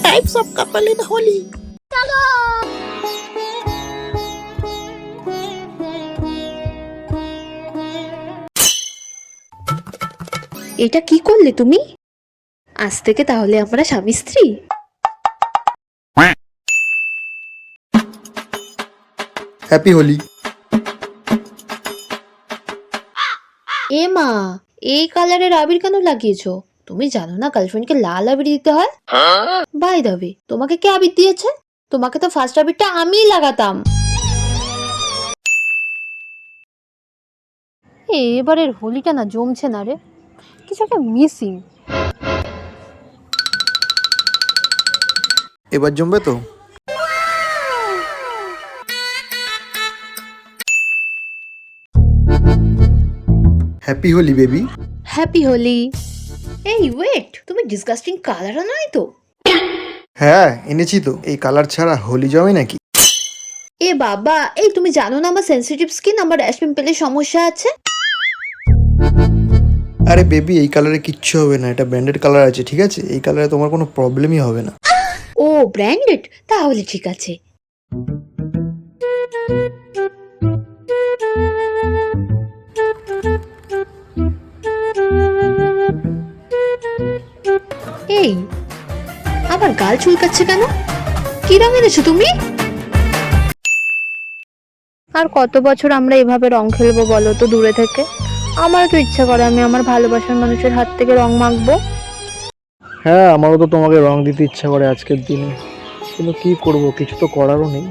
Types of couple in Holi. এটা কি করলে তুমি? আজ থেকে তাহলে আমরা স্বামী স্ত্রী। হ্যাপি হোলি। এ মা, এই কালারের আবির কেন লাগিয়েছো? তুমি জানো না গার্লফ্রেন্ডকে লাল আবির দিতে হয়? বাই দ্য ওয়ে, তোমাকে কে আবির দিয়েছে? তোমাকে তো ফার্স্ট আবিরটা আমিই লাগাতাম। এবারের হোলিটা না জমছে না রে, কিছু একটা মিসিং। এবার জমবে তো? Happy Holi baby. Happy Holi. এই ওয়েট, তুমি ডিসগাস্টিং কালার আনাই তো? হ্যাঁ এনেছি তো, এই কালার ছাড়া হোলি জমে নাকি? এ বাবা, এই তুমি জানো না আমার সেনসিটিভ স্কিন, আমার র্যাশ পিম্পলের সমস্যা আছে। আরে বেবি, এই কালারে কিচ্ছু হবে না, এটা ব্র্যান্ডেড কালার আছে, ঠিক আছে? এই কালারে তোমার কোনো প্রবলেমই হবে না। ও ব্র্যান্ডেড, তাহলে ঠিক আছে। এই আমার গাল চুলকাচ্ছে কেন? কি রং এনেছো তুমি? আর কত বছর আমরা এভাবে রং খেলবো বলো তো দূরে থেকে? আমারও তো ইচ্ছা করে আমি আমার ভালোবাসার মানুষের হাত থেকে রং মাখবো। হ্যাঁ, আমারও তো তোমাকে রং দিতে ইচ্ছা করে আজকের দিনে, কিন্তু কি করব, কিছু তো করারও নেই।